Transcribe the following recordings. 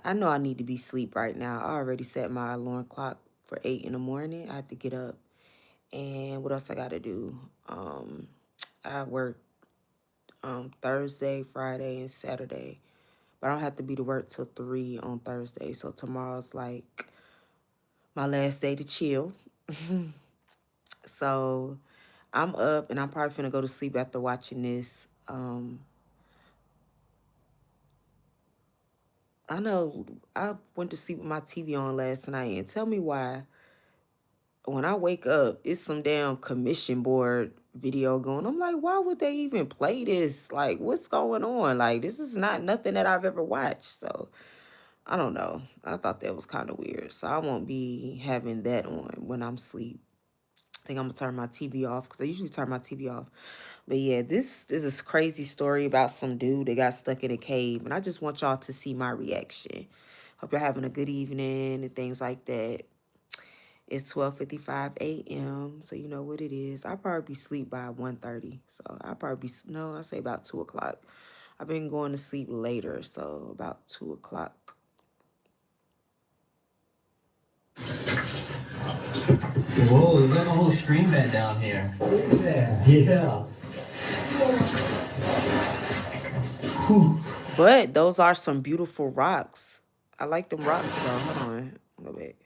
I know I need to be asleep right now. I already set my alarm clock for 8 in the morning. I have to get up. And what else I got to do? I work Thursday, Friday, and Saturday. But I don't have to be to work till 3 on Thursday. So tomorrow's like my last day to chill. So I'm up and I'm probably finna go to sleep after watching this. I know I went to sleep with my TV on last night, and tell me why when I wake up, it's some damn commission board video going. I'm like, why would they even play this? Like, what's going on? Like, this is not nothing that I've ever watched. So I don't know. I thought that was kind of weird. So I won't be having that on when I'm asleep. I think I'm gonna turn my TV off because I usually turn my TV off. But yeah, this is a crazy story about some dude that got stuck in a cave, and I just want y'all to see my reaction. Hope you're having a good evening and things like that. It's 12:55 a.m., so you know what it is. I'll probably be asleep by 1:30. So I'll probably be, no, I say about 2 o'clock. I've been going to sleep later, so about 2 o'clock. Whoa, there's like a whole stream bed down here. Is there? Yeah. Whew. But those are some beautiful rocks. I like them rocks, though. Hold on. Go back.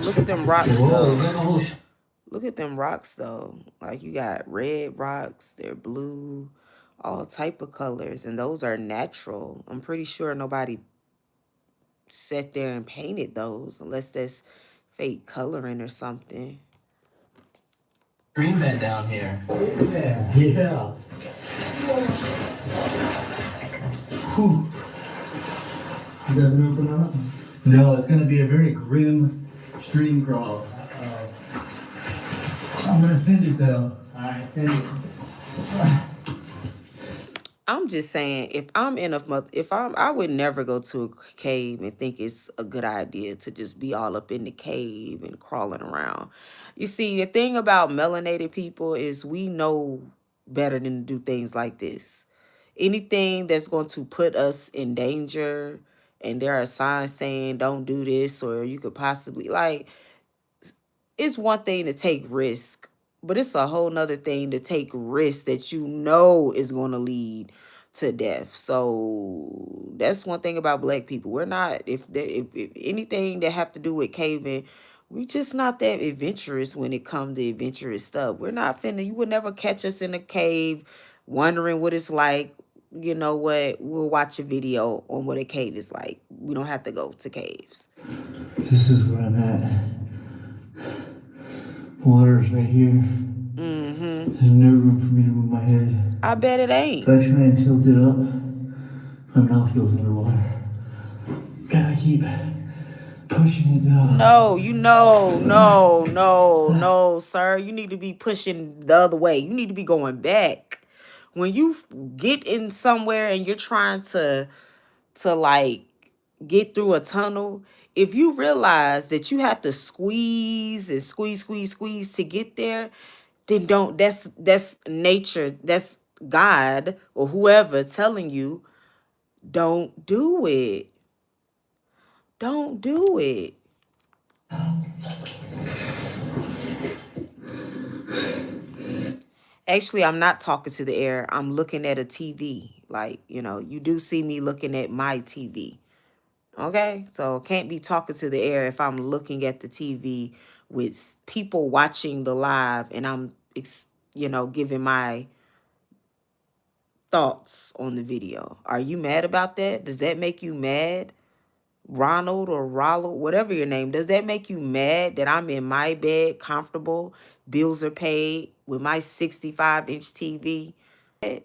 Look at them rocks, though. Look at them rocks, though. Like, you got red rocks. They're blue. All type of colors. And those are natural. I'm pretty sure nobody sat there and painted those. Unless that's fake coloring or something. Stream bed down here. Is there? Yeah. Whew. You doesn't open up? No, it's going to be a very grim stream crawl. I'm gonna send it though. Alright. Send it. I'm just saying, if I'm in I would never go to a cave and think it's a good idea to just be all up in the cave and crawling around. You see, the thing about melanated people is we know better than to do things like this. Anything that's going to put us in danger, and there are signs saying don't do this, or you could possibly, like, it's one thing to take risk, but it's a whole nother thing to take risk that you know is going to lead to death. So that's one thing about black people. We're not, if anything that have to do with caving, we just not that adventurous when it comes to adventurous stuff. We're not finna, you would never catch us in a cave wondering what it's like. You know what? We'll watch a video on what a cave is like. We don't have to go to caves. This is where I'm at. Water's right here. Mm-hmm. There's no room for me to move my head. I bet it ain't. If I try and tilt it up, my mouth goes underwater. Gotta keep pushing it down. No, sir. You need to be pushing the other way. You need to be going back. When you get in somewhere and you're trying to like get through a tunnel, if you realize that you have to squeeze and squeeze to get there, then don't, that's nature, that's God or whoever telling you, don't do it. Don't do it. Actually, I'm not talking to the air. I'm looking at a TV. Like, you know, you do see me looking at my TV. Okay? So can't be talking to the air if I'm looking at the TV with people watching the live and I'm, you know, giving my thoughts on the video. Are you mad about that? Does that make you mad? Ronald or Rollo, whatever your name, does that make you mad that I'm in my bed, comfortable, bills are paid with my 65-inch TV? And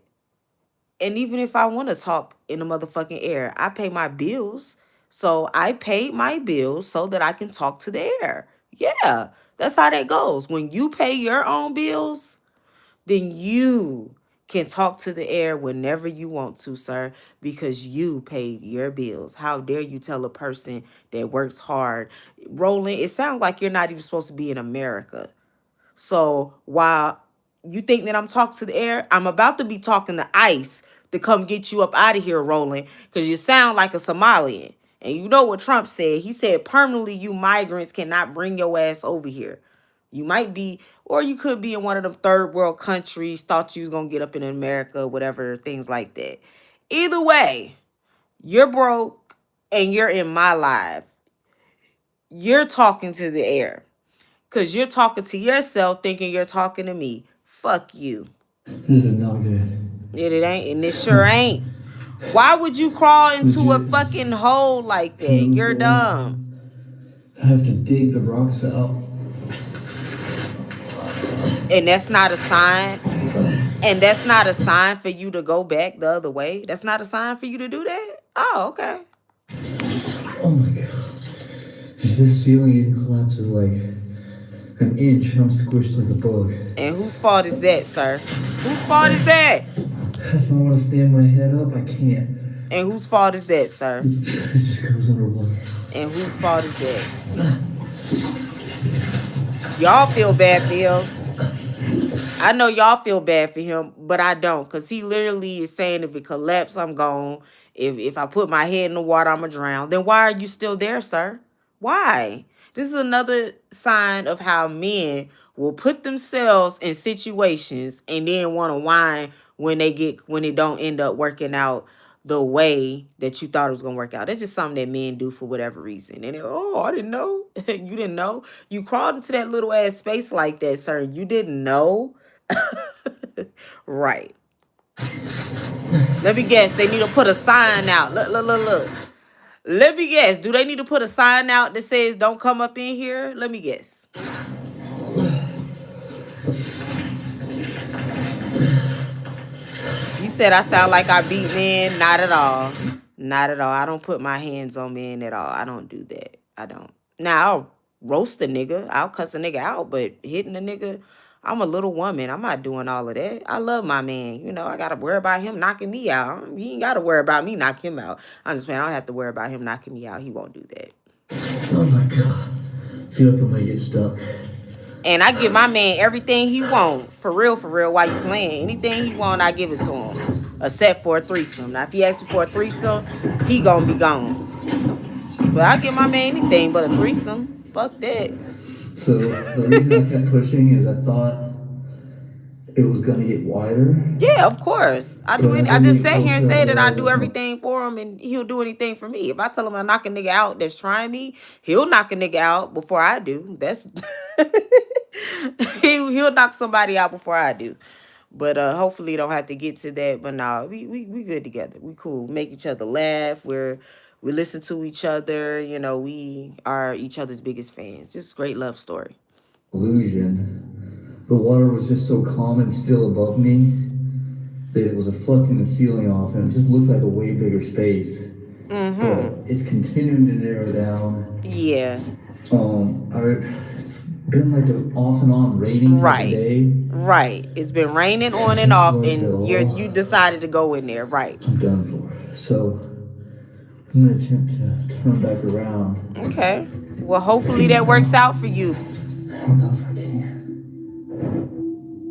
even if I want to talk in the motherfucking air, I pay my bills. So I paid my bills so that I can talk to the air. Yeah, that's how that goes. When you pay your own bills, then you can talk to the air whenever you want to, sir, because you paid your bills. How dare you tell a person that works hard? Roland, it sounds like you're not even supposed to be in America. So while you think that I'm talking to the air, I'm about to be talking to ice to come get you up out of here, Roland, because you sound like a Somalian. And you know what Trump said? He said, permanently, you migrants cannot bring your ass over here. You might be, or you could be in one of them third world countries, thought you was going to get up in America, whatever, things like that. Either way, you're broke and you're in my life. You're talking to the air because you're talking to yourself thinking you're talking to me. Fuck you. This is not good. It ain't, and it sure ain't. Why would you crawl into a Legit. fucking hole like To that? move You're dumb. forward, I have to dig the rocks out. And that's not a sign. And that's not a sign for you to go back the other way. That's not a sign for you to do that. Oh, okay. Oh my god. If this ceiling even collapses like an inch, I'm squished like a bug. And whose fault is that, sir? Whose fault is that? If I want to stand my head up, I can't. And whose fault is that, sir? It just goes underwater. And whose fault is that? Y'all feel bad for him. I know y'all feel bad for him, but I don't. Because he literally is saying if it collapses, I'm gone. If I put my head in the water, I'm going to drown. Then why are you still there, sir? Why? This is another sign of how men will put themselves in situations and then want to whine when it don't end up working out the way that you thought it was going to work out. That's just something that men do for whatever reason. And I didn't know. You didn't know. You crawled into that little ass space like that, sir. You didn't know. Right. Let me guess. They need to put a sign out. Look. Let me guess. Do they need to put a sign out that says don't come up in here? Let me guess. You said I sound like I beat men. Not at all. Not at all. I don't put my hands on men at all. I don't do that. I don't. Now, I'll roast a nigga. I'll cuss a nigga out, but hitting a nigga, I'm a little woman. I'm not doing all of that. I love my man. You know, I got to worry about him knocking me out. He ain't got to worry about me knocking him out. I'm just saying, I don't have to worry about him knocking me out. He won't do that. Oh my god. I feel like I'm gonna get stuck. And I give my man everything he want. For real, while you playing. Anything he want, I give it to him. Except for a threesome. Now, if he asks me for a threesome, he gonna be gone. But I give my man anything but a threesome. Fuck that. So the reason I kept pushing is I thought it was gonna get wider. Yeah, of course. I do But it. as I I'm just getting sat here and closer, I said that I realized do it's not. everything for him and he'll do anything for me. If I tell him I knock a nigga out that's trying me, he'll knock a nigga out before I do. That's he'll knock somebody out before I do. But hopefully don't have to get to that. But no, we good together. We cool. We make each other laugh. We listen to each other. You know, we are each other's biggest fans. Just great love story. Illusion. The water was just so calm and still above me that it was reflecting the ceiling off, and it just looked like a way bigger space. But it's continuing to narrow down. Yeah. It's been like an off and on raining type of Right. day. Right. It's been raining on and No off, floods at and all. you decided to go in there. Right. I'm done for. So I'm gonna attempt to turn back around. Okay. Well, hopefully that works out for you. I don't know if I can.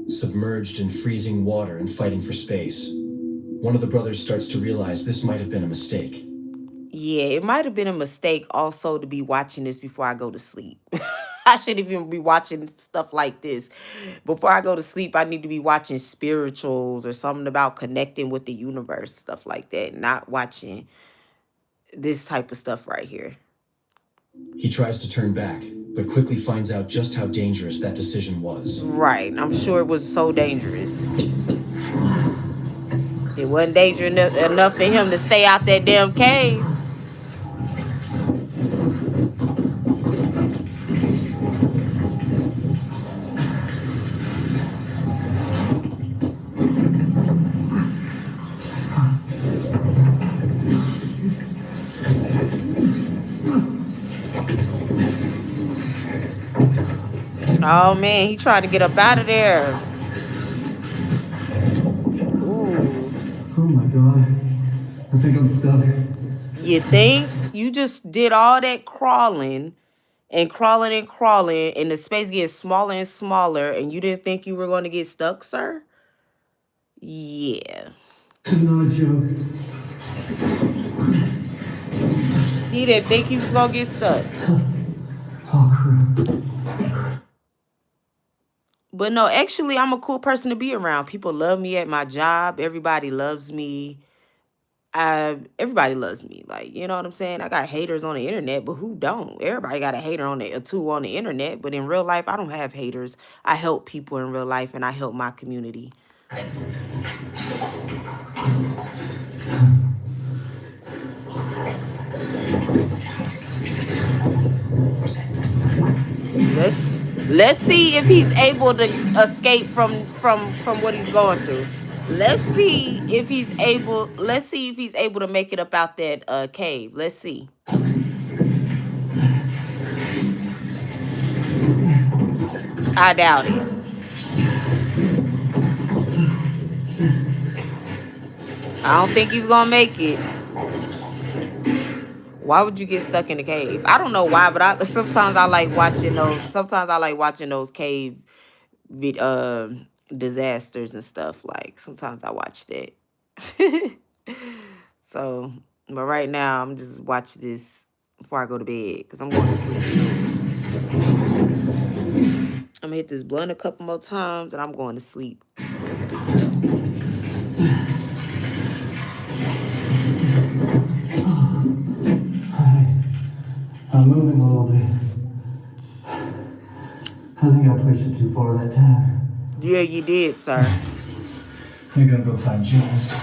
Submerged in freezing water and fighting for space. One of the brothers starts to realize this might have been a mistake. Yeah, it might have been a mistake also to be watching this before I go to sleep. I shouldn't even be watching stuff like this. Before I go to sleep, I need to be watching spirituals or something about connecting with the universe, stuff like that. Not watching this type of stuff right here. He tries to turn back, but quickly finds out just how dangerous that decision was. Right. I'm sure it was so dangerous. It wasn't dangerous enough for him to stay out that damn cave. Oh man, he tried to get up out of there. Ooh. Oh my god. I think I'm stuck. You think? You just did all that crawling and crawling and crawling, and the space gets smaller and smaller, and you didn't think you were going to get stuck, sir? Yeah. It's not a joke. He didn't think he was gonna get stuck. Oh, crap. But no, actually, I'm a cool person to be around. People love me at my job. Everybody loves me. Everybody loves me. Like, you know what I'm saying? I got haters on the internet, but who don't? Everybody got a hater on the two on the internet, but in real life, I don't have haters. I help people in real life, and I help my community. Let's see if he's able to escape from what he's going through. Let's see if he's able. Let's see if he's able to make it up out that cave. Let's see. I doubt it. I don't think he's gonna make it. Why would you get stuck in the cave? I don't know why, but sometimes I like watching those. Sometimes I like watching those cave disasters and stuff. Like sometimes I watch that. So, but right now I'm just watching this before I go to bed because I'm going to sleep soon. I'm gonna hit this blunt a couple more times and I'm going to sleep. I'm moving a little bit. I think I pushed it too far that time. Yeah, you did, sir. I gotta go find James.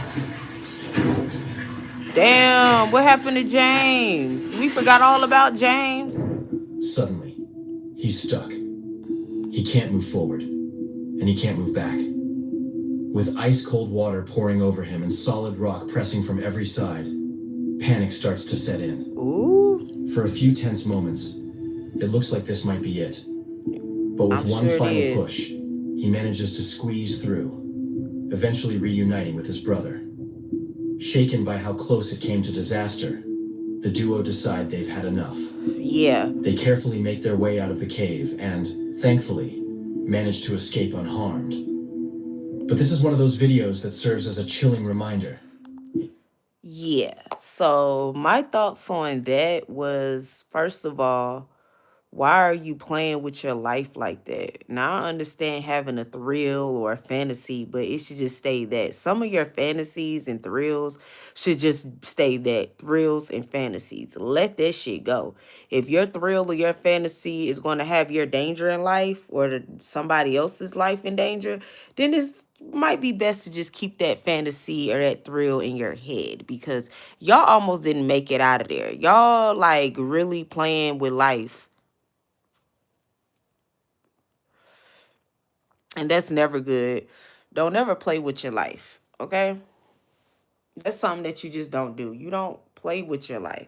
Damn, what happened to James? We forgot all about James. Suddenly, he's stuck. He can't move forward, and he can't move back. With ice-cold water pouring over him and solid rock pressing from every side, panic starts to set in. Ooh. For a few tense moments, it looks like this might be it. But with one final push, he manages to squeeze through, eventually reuniting with his brother. Shaken by how close it came to disaster, the duo decide they've had enough. Yeah. They carefully make their way out of the cave and, thankfully, manage to escape unharmed. But this is one of those videos that serves as a chilling reminder. Yeah. So my thoughts on that was, first of all, why are you playing with your life like that? Now, I understand having a thrill or a fantasy, but it should just stay that. Some of your fantasies and thrills should just stay that. Thrills and fantasies. Let that shit go. If your thrill or your fantasy is going to have your danger in life or somebody else's life in danger, then it might be best to just keep that fantasy or that thrill in your head because y'all almost didn't make it out of there. Y'all like really playing with life. And that's never good. Don't ever play with your life, okay? That's something that you just don't do. You don't play with your life.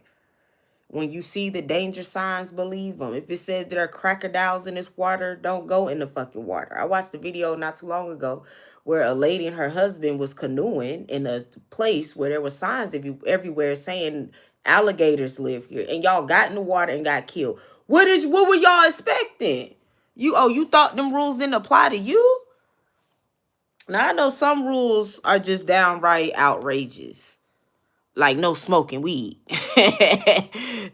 When you see the danger signs, believe them. If it says there are crocodiles in this water, don't go in the fucking water. I watched a video not too long ago where a lady and her husband was canoeing in a place where there were signs everywhere saying alligators live here. And y'all got in the water and got killed. What were y'all expecting? You thought them rules didn't apply to you? Now, I know some rules are just downright outrageous. Like no smoking weed.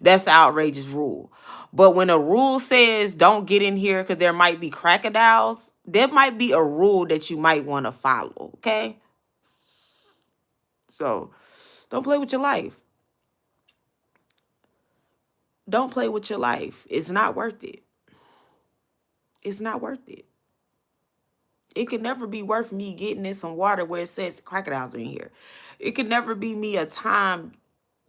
That's an outrageous rule. But when a rule says don't get in here because there might be crocodiles, there might be a rule that you might want to follow, okay? So, don't play with your life. Don't play with your life. It's not worth it. It's not worth it. It could never be worth me getting in some water where it says crocodiles are in here. It could never be me a time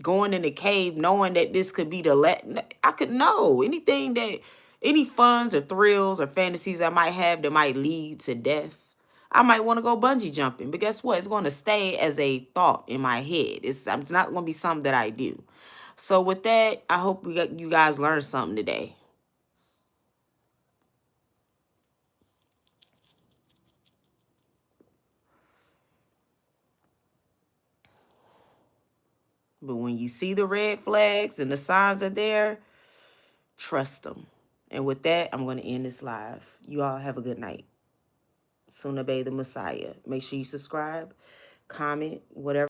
going in the cave knowing that this could be I could know anything that any funds or thrills or fantasies I might have that might lead to death. I might want to go bungee jumping, but guess what? It's going to stay as a thought in my head. It's not going to be something that I do. So with that, I hope you guys learned something today. But when you see the red flags and the signs are there, trust them. And with that, I'm going to end this live. You all have a good night. SunahBey the Messiah. Make sure you subscribe. comment, whatever.